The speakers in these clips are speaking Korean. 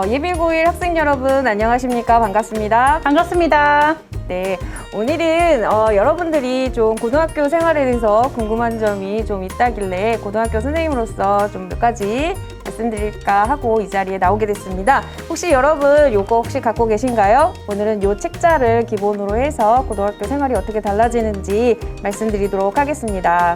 예비 고1 학생 여러분 안녕하십니까? 반갑습니다. 반갑습니다. 네, 오늘은 여러분들이 좀 고등학교 생활에 대해서 궁금한 점이 좀 있다길래 고등학교 선생님으로서 좀 몇 가지 말씀드릴까 하고 이 자리에 나오게 됐습니다. 혹시 여러분 요거 혹시 갖고 계신가요? 오늘은 요 책자를 기본으로 해서 고등학교 생활이 어떻게 달라지는지 말씀드리도록 하겠습니다.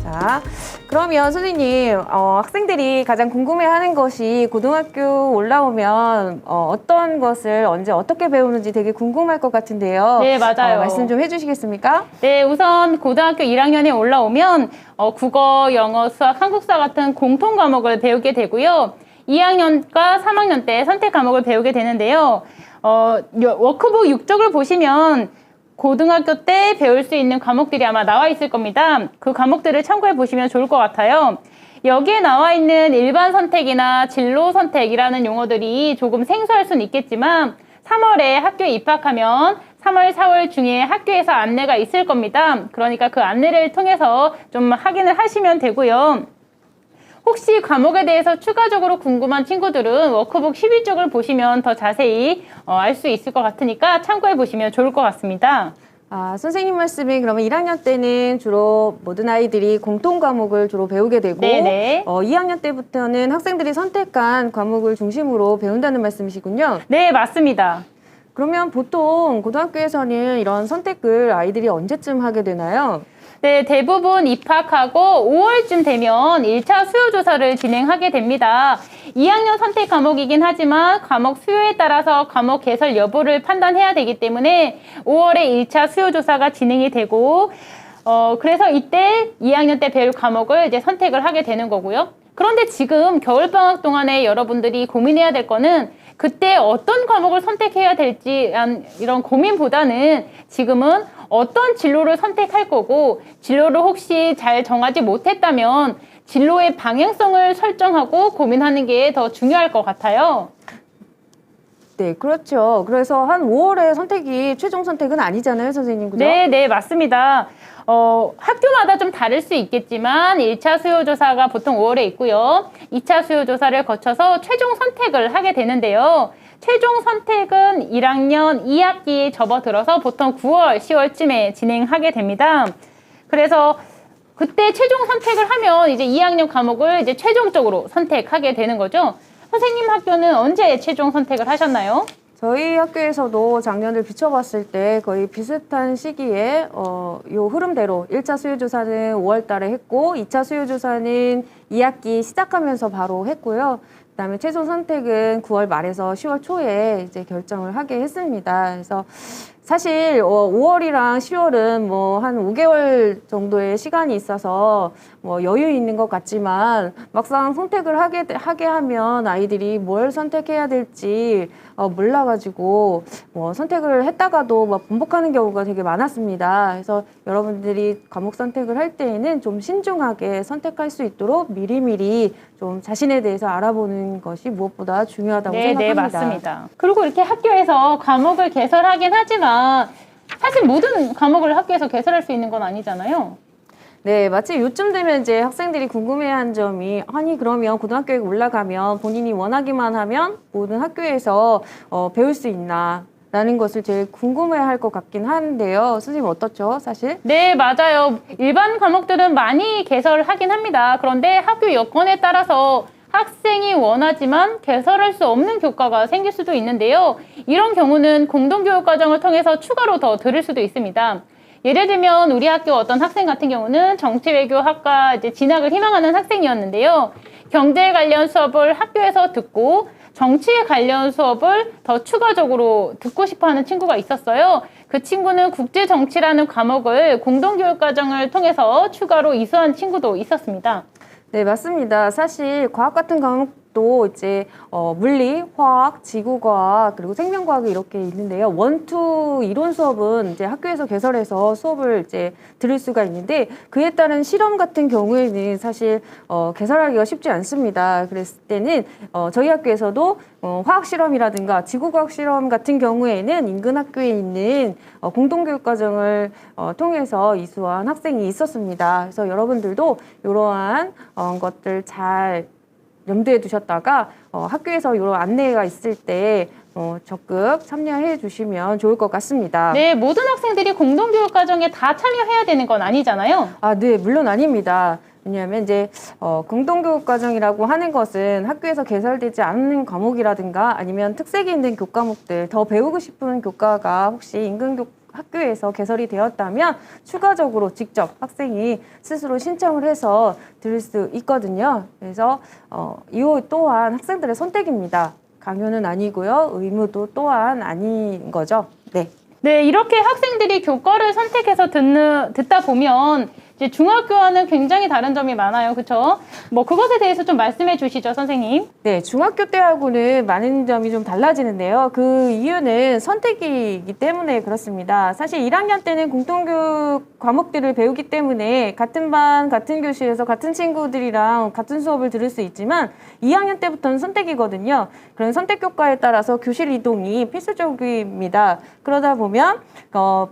자, 그러면 선생님, 학생들이 가장 궁금해하는 것이 고등학교 올라오면 어떤 것을 언제 어떻게 배우는지 되게 궁금할 것 같은데요. 네, 맞아요. 말씀 좀 해주시겠습니까? 네, 우선 고등학교 1학년에 올라오면 국어, 영어, 수학, 한국사 같은 공통 과목을 배우게 되고요. 2학년과 3학년 때 선택 과목을 배우게 되는데요. 워크북 6쪽을 보시면 고등학교 때 배울 수 있는 과목들이 아마 나와 있을 겁니다. 그 과목들을 참고해 보시면 좋을 것 같아요. 여기에 나와 있는 일반 선택이나 진로 선택이라는 용어들이 조금 생소할 수는 있겠지만 3월에 학교에 입학하면 3월, 4월 중에 학교에서 안내가 있을 겁니다. 그러니까 그 안내를 통해서 좀 확인을 하시면 되고요. 혹시 과목에 대해서 추가적으로 궁금한 친구들은 워크북 12쪽을 보시면 더 자세히 알 수 있을 것 같으니까 참고해 보시면 좋을 것 같습니다. 선생님 말씀이 그러면 1학년 때는 주로 모든 아이들이 공통 과목을 주로 배우게 되고 네네. 2학년 때부터는 학생들이 선택한 과목을 중심으로 배운다는 말씀이시군요. 네, 맞습니다. 그러면 보통 고등학교에서는 이런 선택을 아이들이 언제쯤 하게 되나요? 네, 대부분 입학하고 5월쯤 되면 1차 수요조사를 진행하게 됩니다. 2학년 선택 과목이긴 하지만 과목 수요에 따라서 과목 개설 여부를 판단해야 되기 때문에 5월에 1차 수요조사가 진행이 되고 그래서 이때 2학년 때 배울 과목을 이제 선택을 하게 되는 거고요. 그런데 지금 겨울방학 동안에 여러분들이 고민해야 될 거는 그때 어떤 과목을 선택해야 될지 이런 고민보다는 지금은 어떤 진로를 선택할 거고 진로를 혹시 잘 정하지 못했다면 진로의 방향성을 설정하고 고민하는 게 더 중요할 것 같아요. 네, 그렇죠. 그래서 한 5월에 선택이 최종 선택은 아니잖아요, 선생님. 그죠? 네, 맞습니다. 학교마다 좀 다를 수 있겠지만 1차 수요조사가 보통 5월에 있고요. 2차 수요조사를 거쳐서 최종 선택을 하게 되는데요. 최종 선택은 1학년 2학기에 접어들어서 보통 9월, 10월쯤에 진행하게 됩니다. 그래서 그때 최종 선택을 하면 이제 2학년 과목을 이제 최종적으로 선택하게 되는 거죠. 선생님 학교는 언제 최종 선택을 하셨나요? 저희 학교에서도 작년을 비춰봤을 때 거의 비슷한 시기에 요 흐름대로 1차 수요조사는 5월 달에 했고 2차 수요조사는 2학기 시작하면서 바로 했고요. 그다음에 최종 선택은 9월 말에서 10월 초에 이제 결정을 하게 했습니다. 그래서 사실 5월이랑 10월은 뭐 한 5개월 정도의 시간이 있어서 뭐 여유 있는 것 같지만 막상 선택을 하게 하면 아이들이 뭘 선택해야 될지 몰라가지고 뭐 선택을 했다가도 막 번복하는 경우가 되게 많았습니다. 그래서 여러분들이 과목 선택을 할 때에는 좀 신중하게 선택할 수 있도록 미리미리 좀 자신에 대해서 알아보는 것이 무엇보다 중요하다고 생각합니다. 네, 맞습니다. 그리고 이렇게 학교에서 과목을 개설하긴 하지만 사실 모든 과목을 학교에서 개설할 수 있는 건 아니잖아요. 네, 마치 요쯤 되면 이제 학생들이 궁금해하는 점이 아니 그러면 고등학교에 올라가면 본인이 원하기만 하면 모든 학교에서 배울 수 있나 라는 것을 제일 궁금해할 것 같긴 한데요. 선생님 어떻죠, 사실? 네, 맞아요. 일반 과목들은 많이 개설하긴 합니다. 그런데 학교 여건에 따라서 학생이 원하지만 개설할 수 없는 교과가 생길 수도 있는데요. 이런 경우는 공동교육과정을 통해서 추가로 더 들을 수도 있습니다. 예를 들면 우리 학교 어떤 학생 같은 경우는 정치외교학과 이제 진학을 희망하는 학생이었는데요. 경제 관련 수업을 학교에서 듣고 정치에 관련 수업을 더 추가적으로 듣고 싶어하는 친구가 있었어요. 그 친구는 국제정치라는 과목을 공동교육과정을 통해서 추가로 이수한 친구도 있었습니다. 네, 맞습니다. 사실 과학 같은 과목도 이제 물리, 화학, 지구과학 그리고 생명과학이 이렇게 있는데요. 원투 이론 수업은 이제 학교에서 개설해서 수업을 이제 들을 수가 있는데 그에 따른 실험 같은 경우에는 사실 개설하기가 쉽지 않습니다. 그랬을 때는 저희 학교에서도 화학 실험이라든가 지구과학 실험 같은 경우에는 인근 학교에 있는 공동교육과정을 통해서 이수한 학생이 있었습니다. 그래서 여러분들도 이러한 것들 잘 염두에 두셨다가 학교에서 이런 안내가 있을 때 적극 참여해 주시면 좋을 것 같습니다. 네, 모든 학생들이 공동교육 과정에 다 참여해야 되는 건 아니잖아요. 네, 물론 아닙니다. 왜냐하면 이제 공동교육 과정이라고 하는 것은 학교에서 개설되지 않는 과목이라든가 아니면 특색이 있는 교과목들, 더 배우고 싶은 교과가 혹시 학교에서 개설이 되었다면 추가적으로 직접 학생이 스스로 신청을 해서 들을 수 있거든요. 그래서 이후 또한 학생들의 선택입니다. 강요는 아니고요. 의무도 또한 아닌 거죠. 네. 네, 이렇게 학생들이 교과를 선택해서 듣다 보면 이제 중학교와는 굉장히 다른 점이 많아요. 그렇죠? 뭐 그것에 대해서 좀 말씀해 주시죠, 선생님. 네, 중학교 때하고는 많은 점이 좀 달라지는데요. 그 이유는 선택이기 때문에 그렇습니다. 사실 1학년 때는 공통교육 과목들을 배우기 때문에 같은 반, 같은 교실에서 같은 친구들이랑 같은 수업을 들을 수 있지만 2학년 때부터는 선택이거든요. 그런 선택 교과에 따라서 교실 이동이 필수적입니다. 그러다 보면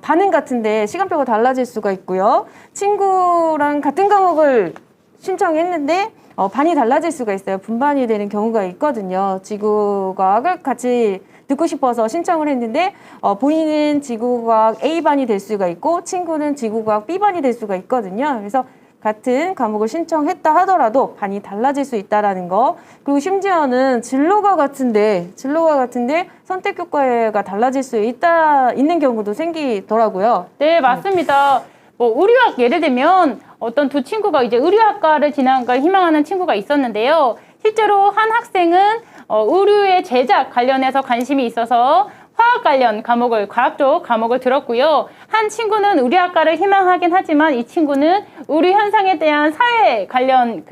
반은 같은데 시간표가 달라질 수가 있고요. 친구랑 같은 과목을 신청했는데 반이 달라질 수가 있어요. 분반이 되는 경우가 있거든요. 지구과학을 같이 듣고 싶어서 신청을 했는데 본인은 지구과학 A반이 될 수가 있고 친구는 지구과학 B반이 될 수가 있거든요. 그래서 같은 과목을 신청했다 하더라도 반이 달라질 수 있다라는 거. 그리고 심지어는 진로가 같은데 선택 교과가 달라질 수 있는 경우도 생기더라고요. 네, 맞습니다. 뭐 의료학 예를 들면 어떤 두 친구가 이제 의료학과를 진학을 희망하는 친구가 있었는데요. 실제로 한 학생은 의료의 제작 관련해서 관심이 있어서 화학 관련 과학 쪽 과목을 들었고요. 한 친구는 의료학과를 희망하긴 하지만 이 친구는 의료 현상에 대한 사회 관련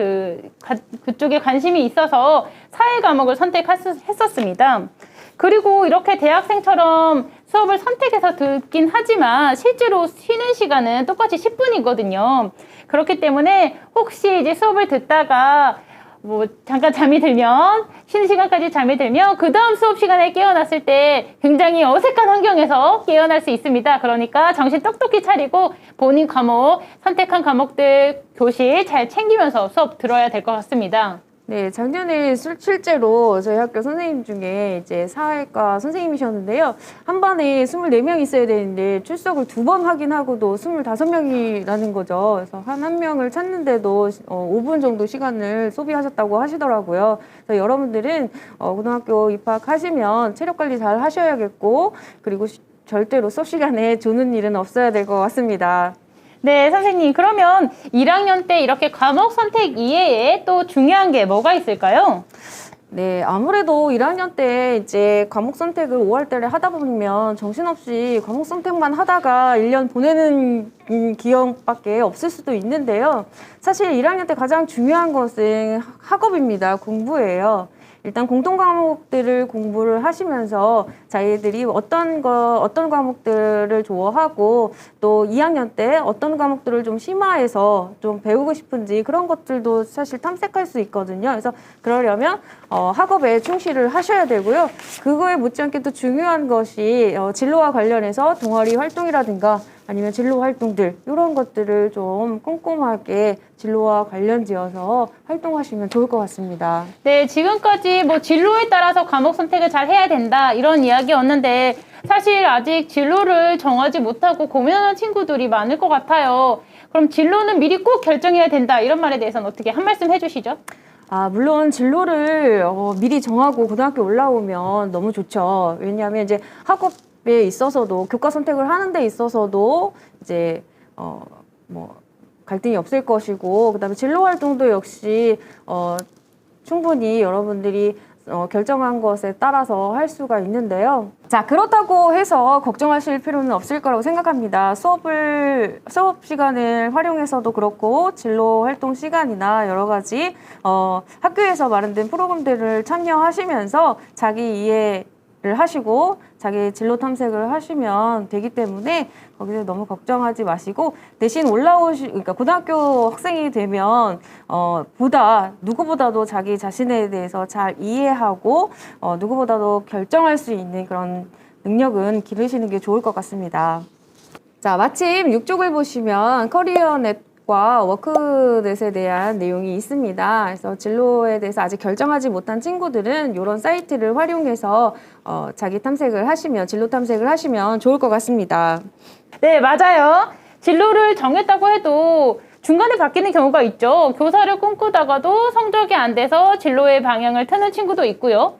그쪽에 관심이 있어서 사회 과목을 선택했었습니다. 그리고 이렇게 대학생처럼 수업을 선택해서 듣긴 하지만 실제로 쉬는 시간은 똑같이 10분이거든요. 그렇기 때문에 혹시 이제 수업을 듣다가 뭐 잠깐 잠이 들면 쉬는 시간까지 잠이 들면 그 다음 수업 시간에 깨어났을 때 굉장히 어색한 환경에서 깨어날 수 있습니다. 그러니까 정신 똑똑히 차리고 본인 과목 선택한 과목들 교실 잘 챙기면서 수업 들어야 될 것 같습니다. 네, 작년에 실제로 저희 학교 선생님 중에 이제 사회과 선생님이셨는데요. 한 반에 24명 있어야 되는데 출석을 2번 하긴 하고도 25명이라는 거죠. 그래서 한 명을 찾는데도 5분 정도 시간을 소비하셨다고 하시더라고요. 그래서 여러분들은 고등학교 입학하시면 체력 관리 잘 하셔야겠고 그리고 절대로 수업 시간에 조는 일은 없어야 될 것 같습니다. 네, 선생님. 그러면 1학년 때 이렇게 과목 선택 이외에 또 중요한 게 뭐가 있을까요? 네, 아무래도 1학년 때 이제 과목 선택을 5월 달에 하다 보면 정신없이 과목 선택만 하다가 1년 보내는 기억밖에 없을 수도 있는데요. 사실 1학년 때 가장 중요한 것은 학업입니다. 공부예요. 일단 공통 과목들을 공부를 하시면서 자기들이 어떤 과목들을 좋아하고 또 2학년 때 어떤 과목들을 좀 심화해서 좀 배우고 싶은지 그런 것들도 사실 탐색할 수 있거든요. 그래서 그러려면 학업에 충실을 하셔야 되고요. 그거에 못지않게 또 중요한 것이 진로와 관련해서 동아리 활동이라든가 아니면 진로 활동들 이런 것들을 좀 꼼꼼하게 진로와 관련지어서 활동하시면 좋을 것 같습니다. 네, 지금까지 뭐 진로에 따라서 과목 선택을 잘 해야 된다 이런 이야기였는데 사실 아직 진로를 정하지 못하고 고민하는 친구들이 많을 것 같아요. 그럼 진로는 미리 꼭 결정해야 된다 이런 말에 대해서는 어떻게 한 말씀 해주시죠? 물론 진로를 미리 정하고 고등학교 올라오면 너무 좋죠. 왜냐하면 이제 학업에 있어서도 교과 선택을 하는 데 있어서도 이제 뭐 갈등이 없을 것이고 그다음에 진로 활동도 역시 충분히 여러분들이 결정한 것에 따라서 할 수가 있는데요. 자, 그렇다고 해서 걱정하실 필요는 없을 거라고 생각합니다. 수업 시간을 활용해서도 그렇고 진로 활동 시간이나 여러 가지 학교에서 마련된 프로그램들을 참여하시면서 자기 이해를 하시고 자기 진로 탐색을 하시면 되기 때문에 거기서 너무 걱정하지 마시고 대신 그러니까 고등학교 학생이 되면 누구보다도 자기 자신에 대해서 잘 이해하고 누구보다도 결정할 수 있는 그런 능력은 기르시는 게 좋을 것 같습니다. 자, 마침 6쪽을 보시면 커리어 넷과 워크북과 워크넷에 대한 내용이 있습니다. 그래서 진로에 대해서 아직 결정하지 못한 친구들은 이런 사이트를 활용해서 자기 탐색을 하시면, 진로 탐색을 하시면 좋을 것 같습니다. 네, 맞아요. 진로를 정했다고 해도 중간에 바뀌는 경우가 있죠. 교사를 꿈꾸다가도 성적이 안 돼서 진로의 방향을 트는 친구도 있고요.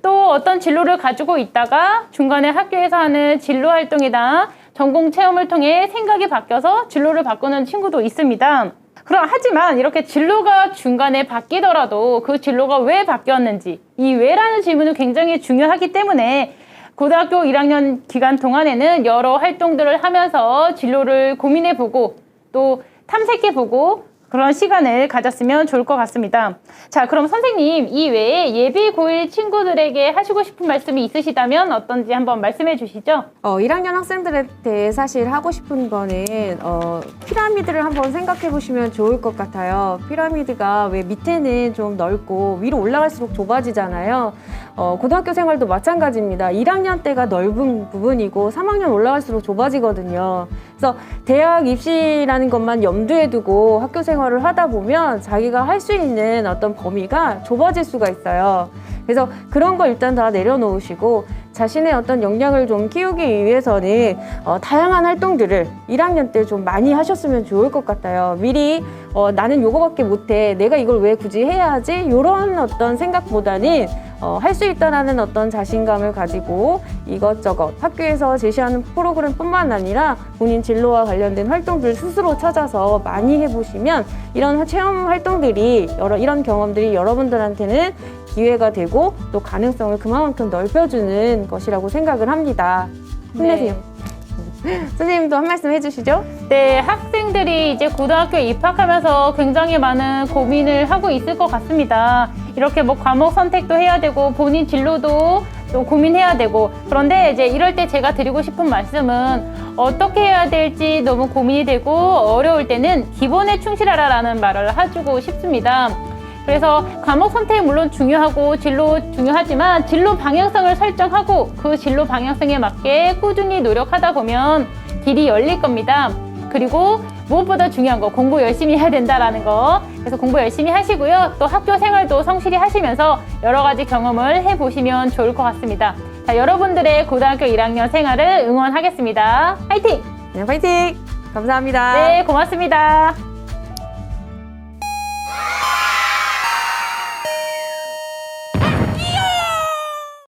또 어떤 진로를 가지고 있다가 중간에 학교에서 하는 진로 활동이나 전공 체험을 통해 생각이 바뀌어서 진로를 바꾸는 친구도 있습니다. 하지만 이렇게 진로가 중간에 바뀌더라도 그 진로가 왜 바뀌었는지, 이 왜라는 질문은 굉장히 중요하기 때문에 고등학교 1학년 기간 동안에는 여러 활동들을 하면서 진로를 고민해보고 또 탐색해보고 그런 시간을 가졌으면 좋을 것 같습니다. 자, 그럼 선생님, 이 외에 예비 고1 친구들에게 하시고 싶은 말씀이 있으시다면 어떤지 한번 말씀해 주시죠. 1학년 학생들한테 사실 하고 싶은 거는 피라미드를 한번 생각해 보시면 좋을 것 같아요. 피라미드가 왜 밑에는 좀 넓고 위로 올라갈수록 좁아지잖아요. 고등학교 생활도 마찬가지입니다. 1학년 때가 넓은 부분이고 3학년 올라갈수록 좁아지거든요. 그래서 대학 입시라는 것만 염두에 두고 학교 생활을 하다 보면 자기가 할 수 있는 어떤 범위가 좁아질 수가 있어요. 그래서 그런 거 일단 다 내려놓으시고 자신의 어떤 역량을 좀 키우기 위해서는 다양한 활동들을 1학년 때 좀 많이 하셨으면 좋을 것 같아요. 미리 나는 요거밖에 못해, 내가 이걸 왜 굳이 해야 하지? 이런 어떤 생각보다는 할 수 있다는 어떤 자신감을 가지고 이것저것 학교에서 제시하는 프로그램뿐만 아니라 본인 진로와 관련된 활동들 스스로 찾아서 많이 해보시면 이런 체험 활동들이 이런 경험들이 여러분들한테는 기회가 되고 또 가능성을 그만큼 넓혀주는 것이라고 생각을 합니다. 힘내세요. 선생님도 한 말씀 해주시죠. 네, 학생들이 이제 고등학교에 입학하면서 굉장히 많은 고민을 하고 있을 것 같습니다. 이렇게 뭐 과목 선택도 해야 되고 본인 진로도 또 고민해야 되고, 그런데 이제 이럴 때 제가 드리고 싶은 말씀은 어떻게 해야 될지 너무 고민이 되고 어려울 때는 기본에 충실하라라는 말을 해주고 싶습니다. 그래서 과목 선택 물론 중요하고 진로 중요하지만 진로 방향성을 설정하고 그 진로 방향성에 맞게 꾸준히 노력하다 보면 길이 열릴 겁니다. 그리고 무엇보다 중요한 거, 공부 열심히 해야 된다라는 거. 그래서 공부 열심히 하시고요. 또 학교 생활도 성실히 하시면서 여러 가지 경험을 해보시면 좋을 것 같습니다. 자, 여러분들의 고등학교 1학년 생활을 응원하겠습니다. 화이팅! 네, 화이팅! 감사합니다. 네, 고맙습니다.